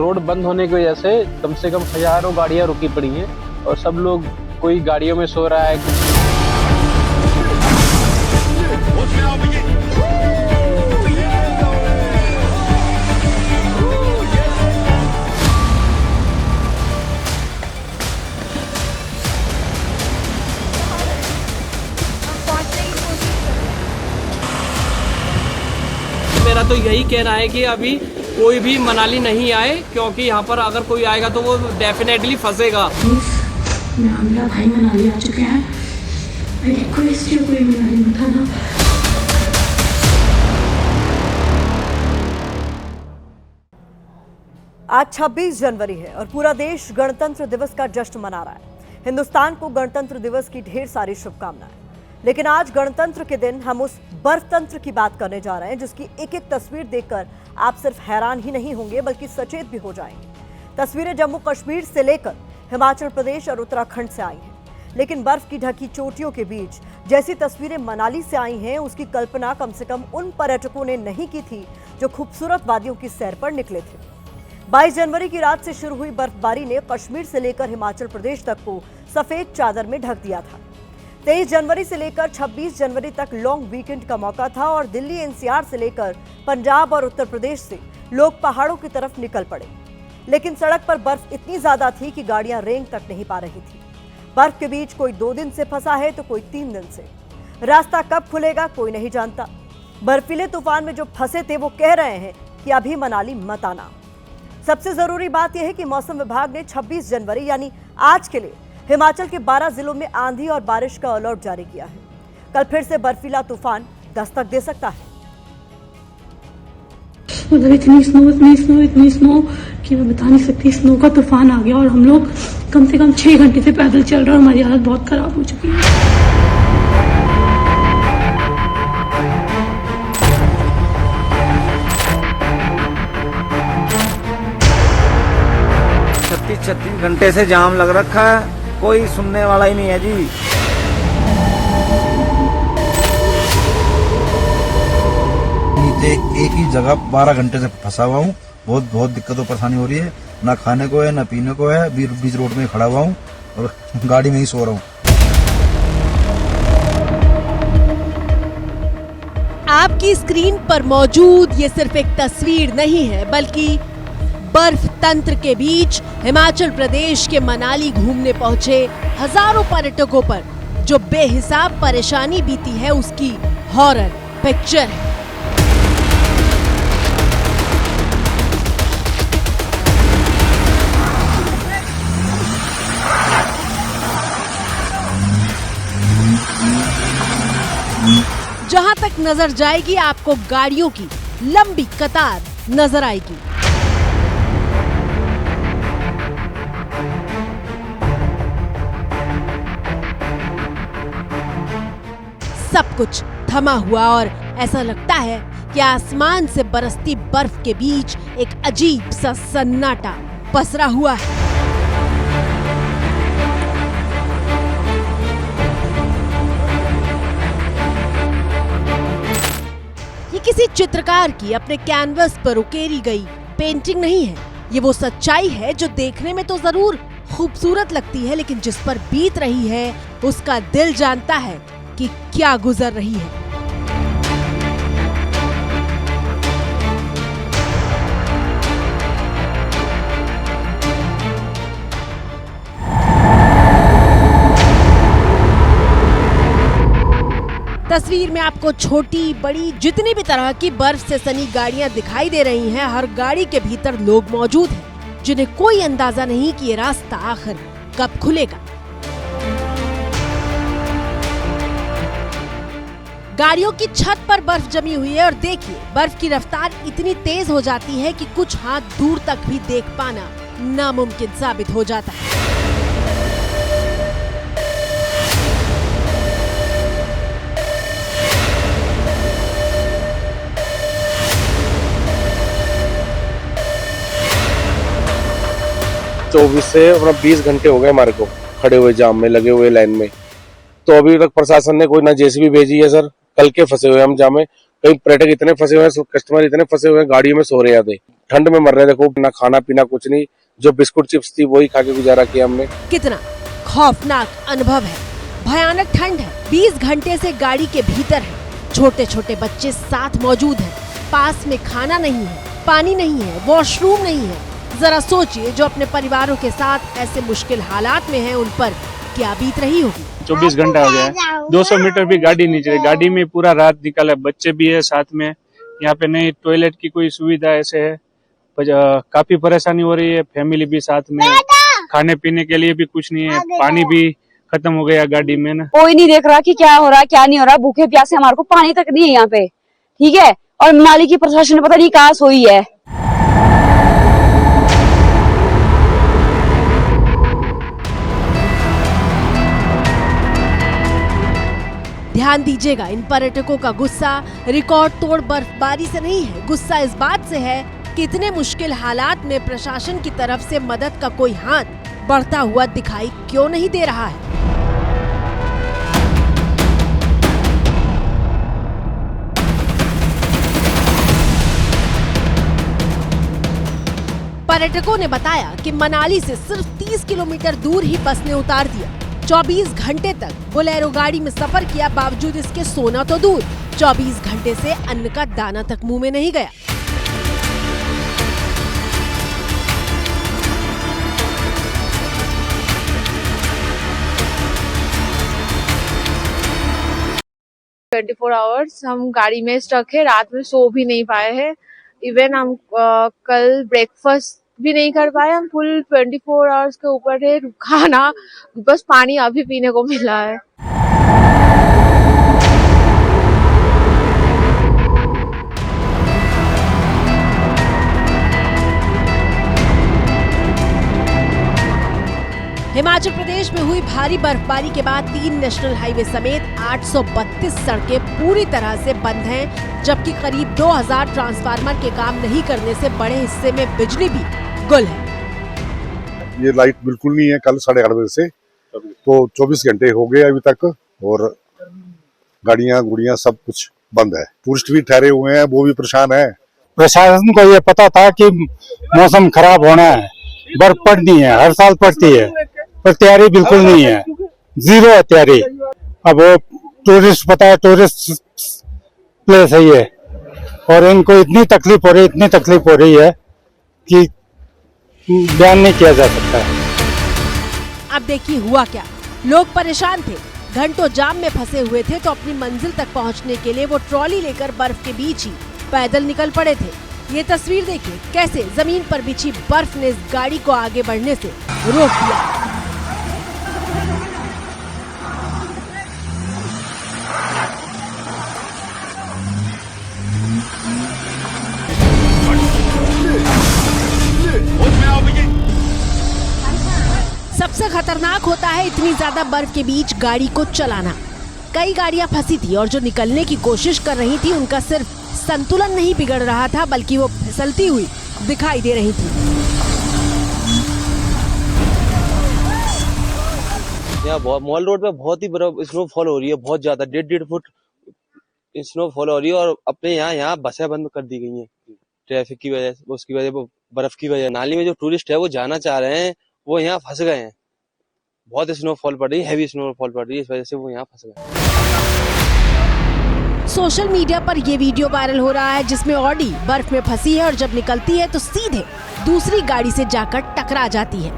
Road बंद होने की वजह से कम हजारों गाड़ियां रुकी पड़ी हैं और सब लोग कोई गाड़ियों में सो रहा है। मेरा तो यही कहना है कि अभी कोई भी मनाली नहीं आए, क्योंकि यहाँ पर अगर कोई आएगा तो वो डेफिनेटली फंसेगा। मेरा भाई मनाली आ चुके हैं, कोई मनाली मत आना। आज 26 जनवरी है और पूरा देश गणतंत्र दिवस का जश्न मना रहा है। हिंदुस्तान को गणतंत्र दिवस की ढेर सारी शुभकामनाएं। लेकिन आज गणतंत्र के दिन हम उस बर्फ तंत्र की बात करने जा रहे हैं जिसकी एक एक तस्वीर देखकर आप सिर्फ हैरान ही नहीं होंगे बल्कि सचेत भी हो जाएंगे। तस्वीरें जम्मू कश्मीर से लेकर हिमाचल प्रदेश और उत्तराखंड से आई हैं, लेकिन बर्फ की ढकी चोटियों के बीच जैसी तस्वीरें मनाली से आई हैं उसकी कल्पना कम से कम उन पर्यटकों ने नहीं की थी जो खूबसूरत वादियों की सैर पर निकले थे। 22 जनवरी की रात से शुरू हुई बर्फबारी ने कश्मीर से लेकर हिमाचल प्रदेश तक को सफेद चादर में ढक दिया था। 23 जनवरी से लेकर 26 जनवरी तक लॉन्ग वीकेंड का मौका था और दिल्ली एनसीआर से लेकर पंजाब और उत्तर प्रदेश से लोग पहाड़ों की तरफ निकल पड़े। लेकिन सड़क पर बर्फ इतनी ज्यादा थी कि गाड़ियां रेंग तक नहीं पा रही थी। बर्फ के बीच कोई 2 दिन से फंसा है तो कोई 3 दिन से। रास्ता कब खुलेगा कोई नहीं जानता। बर्फीले तूफान में जो फंसे थे वो कह रहे हैं कि अभी मनाली मत आना। सबसे जरूरी बात यह है कि मौसम विभाग ने 26 जनवरी यानी आज के लिए हिमाचल के 12 जिलों में आंधी और बारिश का अलर्ट जारी किया है। कल फिर से बर्फीला तूफान दस्तक दे सकता है। मतलब इतनी स्नो कि मैं बता नहीं सकती। स्नो का तूफान आ गया और हम लोग कम से कम 6 घंटे से पैदल चल रहे हैं और हमारी हालत बहुत खराब हो चुकी है। छत्तीस घंटे से जाम लग रखा है, कोई सुनने वाला ही नहीं है जी। एक ही जगह 12 घंटे से फंसा हुआ हूँ। बहुत दिक्कत और परेशानी हो रही है। ना खाने को है ना पीने को है। बीच रोड में खड़ा हुआ हूँ और गाड़ी में ही सो रहा हूँ। आपकी स्क्रीन पर मौजूद ये सिर्फ एक तस्वीर नहीं है बल्कि बर्फ तंत्र के बीच हिमाचल प्रदेश के मनाली घूमने पहुंचे हजारों पर्यटकों पर जो बेहिसाब परेशानी बीती है उसकी हॉरर पिक्चर है। जहां तक नजर जाएगी आपको गाड़ियों की लंबी कतार नजर आएगी। सब कुछ थमा हुआ और ऐसा लगता है कि आसमान से बरसती बर्फ के बीच एक अजीब सा सन्नाटा पसरा हुआ है। ये किसी चित्रकार की अपने कैनवस पर उकेरी गई पेंटिंग नहीं है। ये वो सच्चाई है जो देखने में तो जरूर खूबसूरत लगती है लेकिन जिस पर बीत रही है उसका दिल जानता है कि क्या गुजर रही है। तस्वीर में आपको छोटी बड़ी जितनी भी तरह की बर्फ से सनी गाड़ियां दिखाई दे रही हैं। हर गाड़ी के भीतर लोग मौजूद हैं जिन्हें कोई अंदाजा नहीं कि ये रास्ता आखिर कब खुलेगा। गाड़ियों की छत पर बर्फ जमी हुई है और देखिए बर्फ की रफ्तार इतनी तेज हो जाती है कि कुछ हाथ दूर तक भी देख पाना नामुमकिन साबित हो जाता है। चौबीस से अपना 20 घंटे हो गए हमारे को खड़े हुए जाम में लगे हुए लाइन में। तो अभी तक प्रशासन ने कोई ना जेसीबी भेजी है सर। कल के फंसे हुए हम जाम में। कई पर्यटक इतने फंसे हुए हैं, कस्टमर इतने फंसे हुए हैं, गाड़ियों में सो रहे थे। ठंड में मर रहे थे खूब, ना खाना पीना कुछ नहीं, जो बिस्कुट चिप्स थी वही खा के गुजारा किया हमने। कितना खौफनाक अनुभव है। भयानक ठंड है, 20 घंटे से गाड़ी के भीतर है, छोटे छोटे बच्चे साथ मौजूद हैं, पास में खाना नहीं है, पानी नहीं है, वॉशरूम नहीं है। जरा सोचिए जो अपने परिवारों के साथ ऐसे मुश्किल हालात में हैं, उन पर क्या बीत रही होगी। 24 घंटा हो गया है, 200 मीटर भी गाड़ी नहीं चली, गाड़ी में पूरा रात निकाला, बच्चे भी है साथ में, यहाँ पे नहीं टॉयलेट की कोई सुविधा ऐसे है, काफी परेशानी हो रही है, फैमिली भी साथ में, खाने पीने के लिए भी कुछ नहीं है, पानी भी खत्म हो गया गाड़ी में ना। कोई नहीं देख रहा कि क्या हो रहा है क्या नहीं हो रहा, भूखे प्यासे हमारे को पानी तक नहीं है यहाँ पे, ठीक है। और मनाली की प्रशासन पता नहीं कहाँ सोई है। ध्यान दीजिएगा, इन पर्यटकों का गुस्सा रिकॉर्ड तोड़ बर्फबारी से नहीं है, गुस्सा इस बात से है कि इतने मुश्किल हालात में प्रशासन की तरफ से मदद का कोई हाथ बढ़ता हुआ दिखाई क्यों नहीं दे रहा है। पर्यटकों ने बताया कि मनाली से सिर्फ 30 किलोमीटर दूर ही बस ने उतार दिया। 24 घंटे तक बोलेरो गाड़ी में सफर किया, बावजूद इसके सोना तो दूर, 24 घंटे से अन्न का दाना तक मुंह में नहीं गया। आवर्स हम गाड़ी में स्टक है, रात में सो भी नहीं पाए हैं। इवन हम कल ब्रेकफास्ट भी नहीं कर पाए, हम फुल 24 आवर्स के ऊपर है, खाना बस पानी अभी पीने को मिला है। हिमाचल प्रदेश में हुई भारी बर्फबारी के बाद 3 नेशनल हाईवे समेत 832 सड़कें पूरी तरह से बंद हैं, जबकि करीब 2000 ट्रांसफार्मर के काम नहीं करने से बड़े हिस्से में बिजली भी गुल है। ये लाइट बिल्कुल नहीं है कल 8:30 बजे से, तो 24 घंटे हो गए अभी तक, और गाड़ियां गुड़ियां सब कुछ बंद है। टूरिस्ट भी ठहरे हुए हैं, वो भी परेशान है। प्रशासन को ये पता था कि मौसम खराब होना है, बर्फ पड़नी है, हर साल पड़ती है, पर तैयारी बिल्कुल नहीं है, जीरो है तैयारी। अब वो टूरिस्ट पता है, टूरिस्ट प्लेस है ये, और इनको इतनी तकलीफ हो रही है कि बयान नहीं किया जा सकता है। अब देखिए हुआ क्या, लोग परेशान थे, घंटों जाम में फंसे हुए थे, तो अपनी मंजिल तक पहुंचने के लिए वो ट्रॉली लेकर बर्फ के बीच ही पैदल निकल पड़े थे। ये तस्वीर देखिए, कैसे जमीन पर बिछी बर्फ ने इस गाड़ी को आगे बढ़ने से रोक दिया। सबसे खतरनाक होता है इतनी ज्यादा बर्फ के बीच गाड़ी को चलाना। कई गाड़ियां फंसी थी और जो निकलने की कोशिश कर रही थी, उनका सिर्फ संतुलन नहीं बिगड़ रहा था, बल्कि वो फिसलती हुई दिखाई दे रही थी। यहाँ मॉल रोड पे बहुत ही बर्फ स्नोफॉल हो रही है, बहुत ज्यादा 1.5 फुट स्नोफॉल हो रही है, और अपने यहाँ बसें बंद कर दी गई हैं ट्रैफिक की वजह से, उसकी वजह से, बर्फ की वजह। नाली में जो टूरिस्ट है वो जाना चाह रहे हैं, वो यहाँ फंस गए हैं। बहुत स्नोफॉल पड़ रही है, हैवी स्नोफॉल पड़ रही है, इस वजह से वो यहाँ फंस गए। सोशल मीडिया पर ये वीडियो वायरल हो रहा है जिसमें ऑडी बर्फ में फंसी है और जब निकलती है तो सीधे दूसरी गाड़ी से जाकर टकरा जाती है।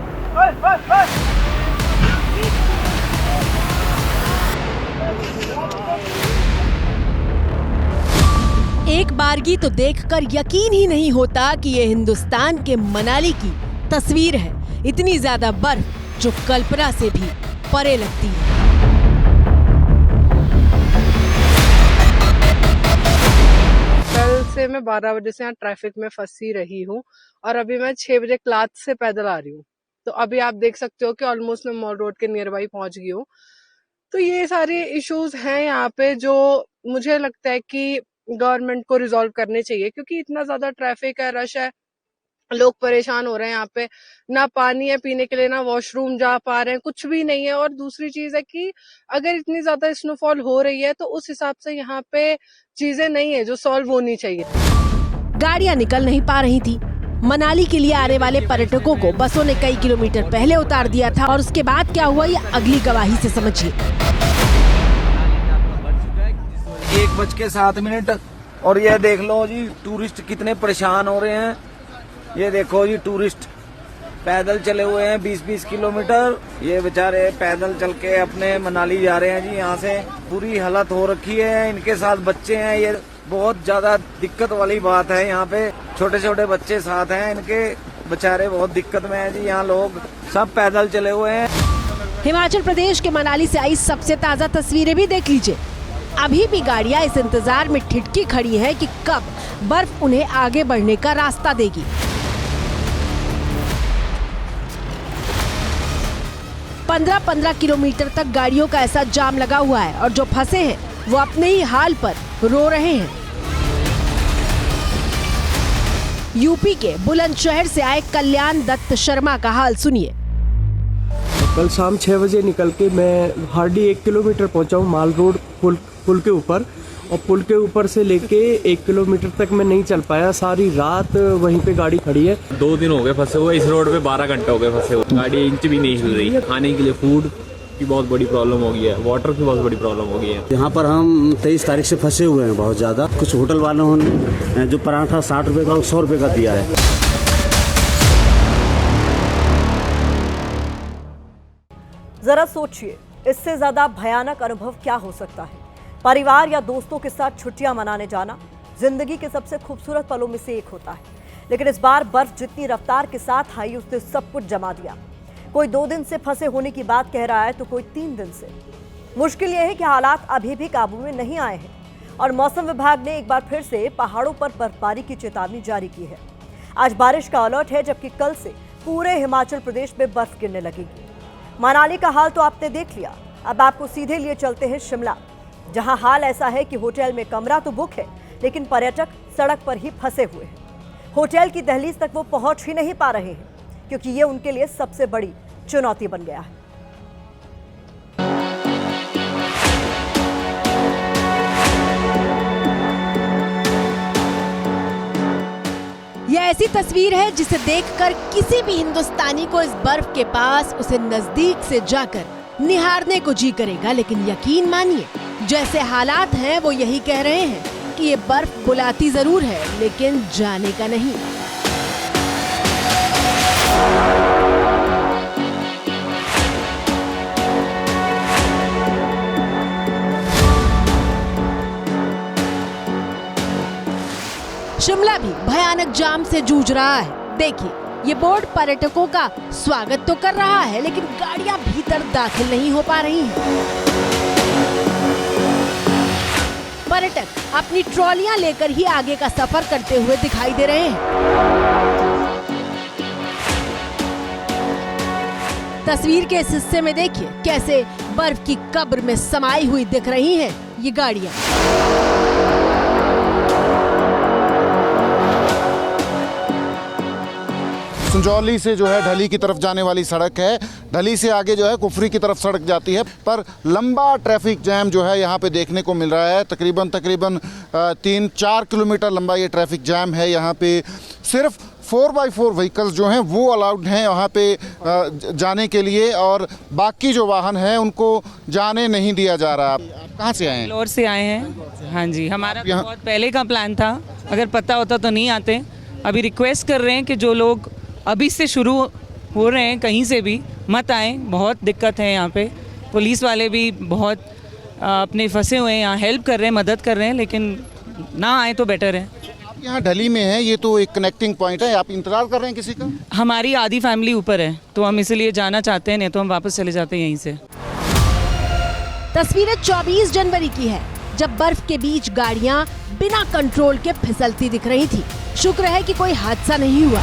एक बारगी तो देखकर यकीन ही नहीं होता कि ये हिंदुस्तान के मनाली की तस्वीर है। इतनी ज्यादा बर्फ जो कल्पना से भी परे लगती है। कल से मैं 12 बजे से यहाँ ट्रैफिक में फंसी रही हूँ, और अभी मैं 6 बजे क्लास से पैदल आ रही हूँ। तो अभी आप देख सकते हो कि ऑलमोस्ट मैं मॉल रोड के नियर बाई पहुंच गई हूँ। तो ये सारे इश्यूज हैं यहाँ पे, जो मुझे लगता है कि गवर्नमेंट को रिजॉल्व करने चाहिए, क्योंकि इतना ज्यादा ट्रैफिक है, रश है, लोग परेशान हो रहे हैं। यहाँ पे ना पानी है पीने के लिए, ना वॉशरूम जा पा रहे हैं, कुछ भी नहीं है। और दूसरी चीज है कि अगर इतनी ज्यादा स्नोफॉल हो रही है तो उस हिसाब से यहाँ पे चीजें नहीं है जो सॉल्व होनी चाहिए। गाड़ियां निकल नहीं पा रही थी, मनाली के लिए आने वाले पर्यटकों को बसों ने कई किलोमीटर पहले उतार दिया था और उसके बाद क्या हुआ ये अगली गवाही से समझिए। 1:07 और ये देख लो जी टूरिस्ट कितने परेशान हो रहे हैं। ये देखो जी टूरिस्ट पैदल चले हुए हैं 20-20 किलोमीटर। ये बेचारे पैदल चल के अपने मनाली जा रहे हैं जी। यहाँ से बुरी हालत हो रखी है, इनके साथ बच्चे हैं। ये बहुत ज्यादा दिक्कत वाली बात है। यहाँ पे छोटे छोटे बच्चे साथ हैं इनके, बेचारे बहुत दिक्कत में हैं जी। यहाँ लोग सब पैदल चले हुए हैं। हिमाचल प्रदेश के मनाली से आई सबसे ताजा तस्वीरें भी देख लीजिए। अभी भी गाड़ियां इस इंतजार में ठिठकी खड़ी हैं कि कब बर्फ उन्हें आगे बढ़ने का रास्ता देगी। पंद्रह किलोमीटर तक गाड़ियों का ऐसा जाम लगा हुआ है और जो फंसे हैं वो अपने ही हाल पर रो रहे हैं। यूपी के बुलंदशहर से आए कल्याण दत्त शर्मा का हाल सुनिए। कल शाम 6 बजे निकल के मैं हार्डली 1 किलोमीटर पहुंचा हूँ माल रोड पुल के ऊपर, और पुल के ऊपर से लेके 1 किलोमीटर तक मैं नहीं चल पाया। सारी रात वहीं पे गाड़ी खड़ी है। 2 दिन हो गए फंसे हुए इस रोड पे, 12 घंटे हो गए फंसे हुए। गाड़ी इंच भी नहीं हिल रही है। खाने के लिए फूड की बहुत बड़ी प्रॉब्लम हो गई है, वाटर की बहुत बड़ी प्रॉब्लम हो गई है। यहाँ पर हम 23 तारीख से फंसे हुए हैं बहुत ज़्यादा। कुछ होटल वालों ने जो पराठा 60 रुपये का 100 रुपये का दिया है। जरा सोचिए, इससे ज्यादा भयानक अनुभव क्या हो सकता है। परिवार या दोस्तों के साथ छुट्टियां मनाने जाना जिंदगी के सबसे खूबसूरत पलों में से एक होता है, लेकिन इस बार बर्फ जितनी रफ्तार के साथ आई उसने सब कुछ जमा दिया। कोई 2 दिन से फंसे होने की बात कह रहा है तो कोई 3 दिन से। मुश्किल यह है कि हालात अभी भी काबू में नहीं आए हैं और मौसम विभाग ने एक बार फिर से पहाड़ों पर बर्फबारी की चेतावनी जारी की है। आज बारिश का अलर्ट है, जबकि कल से पूरे हिमाचल प्रदेश में बर्फ गिरने लगेगी। मनाली का हाल तो आपने देख लिया, अब आपको सीधे लिए चलते हैं शिमला, जहां हाल ऐसा है कि होटल में कमरा तो बुक है, लेकिन पर्यटक सड़क पर ही फंसे हुए हैं। होटल की दहलीज तक वो पहुंच ही नहीं पा रहे हैं, क्योंकि ये उनके लिए सबसे बड़ी चुनौती बन गया है। यह ऐसी तस्वीर है जिसे देखकर किसी भी हिंदुस्तानी को इस बर्फ के पास उसे नजदीक से जाकर निहारने को जी करेगा। लेकिन यकीन मानिए, जैसे हालात हैं वो यही कह रहे हैं कि ये बर्फ बुलाती जरूर है, लेकिन जाने का नहीं। शिमला भी भयानक जाम से जूझ रहा है। देखिए, ये बोर्ड पर्यटकों का स्वागत तो कर रहा है, लेकिन गाड़ियां भीतर दाखिल नहीं हो पा रही हैं। पर्यटक अपनी ट्रॉलियां लेकर ही आगे का सफर करते हुए दिखाई दे रहे हैं। तस्वीर के इस हिस्से में देखिए कैसे बर्फ की कब्र में समाई हुई दिख रही हैं ये गाड़ियां। संजौली से जो है ढली की तरफ जाने वाली सड़क है, ढली से आगे जो है कुफरी की तरफ सड़क जाती है, पर लंबा ट्रैफिक जैम जो है यहाँ पे देखने को मिल रहा है। तकरीबन 3-4 किलोमीटर लंबा ये ट्रैफिक जैम है। यहाँ पे सिर्फ 4x4 व्हीकल्स जो हैं वो अलाउड हैं वहाँ पे जाने के लिए, और बाकी जो वाहन हैं उनको जाने नहीं दिया जा रहा। आप कहाँ से आए हैं? इंदौर से आए हैं। हाँ जी, हमारा तो बहुत पहले का प्लान था, अगर पता होता तो नहीं आते। अभी रिक्वेस्ट कर रहे हैं कि जो लोग अभी से शुरू हो रहे हैं कहीं से भी मत आए, बहुत दिक्कत है यहाँ पे। पुलिस वाले भी बहुत अपने फंसे हुए हैं यहाँ, हेल्प कर रहे हैं, मदद कर रहे हैं, लेकिन ना आए तो बेटर है। आप यहाँ ढली में है, ये तो एक कनेक्टिंग पॉइंट है, आप इंतजार कर रहे हैं किसी का? हमारी आधी फैमिली ऊपर है तो हम इसलिए जाना चाहते हैं, नहीं तो हम वापस चले जाते हैं यहीं से। तस्वीरें 24 जनवरी की है, जब बर्फ के बीच गाड़ियां बिना कंट्रोल के फिसलती दिख रही थी। शुक्र है कि कोई हादसा नहीं हुआ।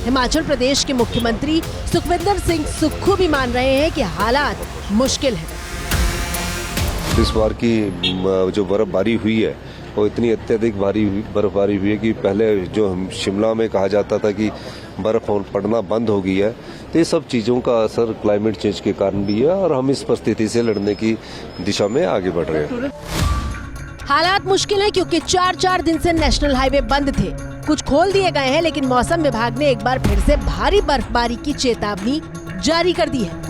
हिमाचल प्रदेश के मुख्यमंत्री सुखविंदर सिंह सुक्खू भी मान रहे हैं कि हालात मुश्किल है। इस बार की जो बर्फबारी हुई है वो इतनी अत्यधिक भारी बर्फबारी हुई है कि पहले जो शिमला में कहा जाता था कि बर्फ पड़ना बंद हो गई है, तो ये सब चीज़ों का असर क्लाइमेट चेंज के कारण भी है और हम इस परिस्थिति से लड़ने की दिशा में आगे बढ़ रहे हैं। हालात मुश्किल है क्योंकि 4 दिन से नेशनल हाईवे बंद थे। कुछ खोल दिए गए हैं, लेकिन मौसम विभाग ने एक बार फिर से भारी बर्फबारी की चेतावनी जारी कर दी है।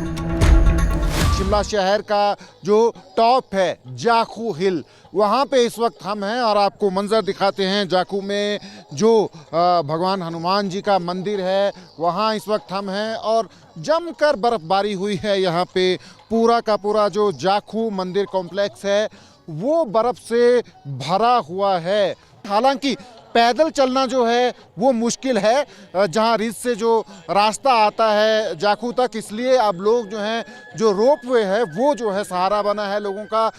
शिमला शहर का जो टॉप है जाखू हिल, वहाँ पे इस वक्त हम हैं और आपको मंजर दिखाते हैं। जाखू में जो भगवान हनुमान जी का मंदिर है, वहाँ इस वक्त हम हैं और जमकर बर्फबारी हुई है। यहाँ पे पूरा का पूरा जो जाखू मंदिर कॉम्प्लेक्स है वो बर्फ से भरा हुआ है। हालांकि पैदल चलना जो है वो मुश्किल है, जहां रिज से जो रास्ता आता है जाखू तक, इसलिए अब लोग जो हैं, जो रोपवे है वो जो है सहारा बना है लोगों का।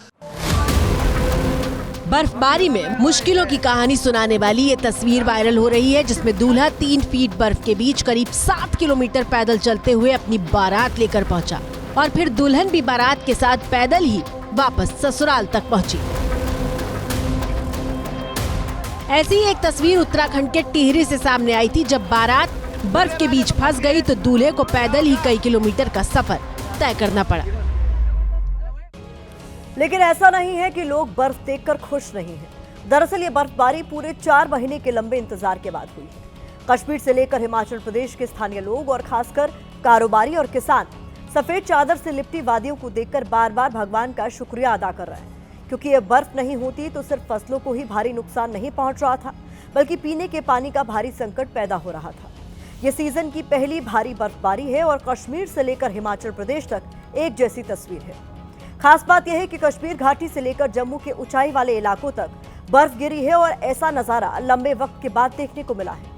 बर्फबारी में मुश्किलों की कहानी सुनाने वाली ये तस्वीर वायरल हो रही है, जिसमें दूल्हा 3 फीट बर्फ के बीच करीब 7 किलोमीटर पैदल चलते हुए अपनी बारात लेकर पहुंचा और फिर दुल्हन भी बारात के साथ पैदल ही वापस ससुराल तक पहुंची। ऐसी एक तस्वीर उत्तराखंड के टिहरी से सामने आई थी, जब बारात बर्फ के बीच फंस गई तो दूल्हे को पैदल ही कई किलोमीटर का सफर तय करना पड़ा। लेकिन ऐसा नहीं है कि लोग बर्फ देखकर खुश नहीं हैं। दरअसल ये बर्फबारी पूरे 4 महीने के लंबे इंतजार के बाद हुई है। कश्मीर से लेकर हिमाचल प्रदेश के स्थानीय लोग और खासकर कारोबारी और किसान सफेद चादर से लिपटी वादियों को देखकर बार बार भगवान का शुक्रिया अदा कर रहे हैं, क्योंकि ये बर्फ नहीं होती तो सिर्फ फसलों को ही भारी नुकसान नहीं पहुंच रहा था, बल्कि पीने के पानी का भारी संकट पैदा हो रहा था। ये सीजन की पहली भारी बर्फबारी है और कश्मीर से लेकर हिमाचल प्रदेश तक एक जैसी तस्वीर है। खास बात यह है कि कश्मीर घाटी से लेकर जम्मू के ऊंचाई वाले इलाकों तक बर्फ गिरी है और ऐसा नजारा लंबे वक्त के बाद देखने को मिला है।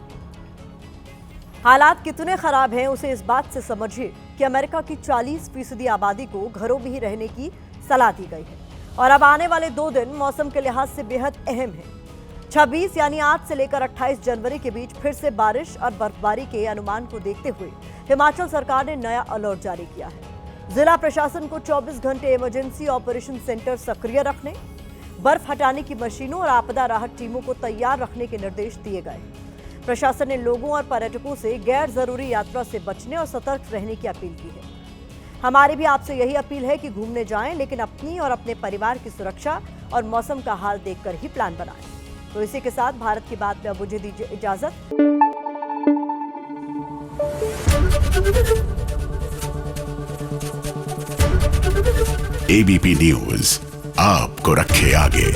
हालात कितने खराब हैं उसे इस बात से समझिए कि अमेरिका की 40% आबादी को घरों में ही रहने की सलाह दी गई है और अब आने वाले 2 दिन मौसम के लिहाज से बेहद अहम है। 26 यानी आज से लेकर 28 जनवरी के बीच फिर से बारिश और बर्फबारी के अनुमान को देखते हुए हिमाचल सरकार ने नया अलर्ट जारी किया है। जिला प्रशासन को 24 घंटे इमरजेंसी ऑपरेशन सेंटर सक्रिय रखने, बर्फ हटाने की मशीनों और आपदा राहत टीमों को तैयार रखने के निर्देश दिए गए। प्रशासन ने लोगों और पर्यटकों से गैर जरूरी यात्रा से बचने और सतर्क रहने की अपील की है। हमारी भी आपसे यही अपील है कि घूमने जाएं, लेकिन अपनी और अपने परिवार की सुरक्षा और मौसम का हाल देखकर ही प्लान बनाएं। तो इसी के साथ भारत की बात में अब मुझे दीजिए इजाजत। एबीपी न्यूज आपको रखे आगे।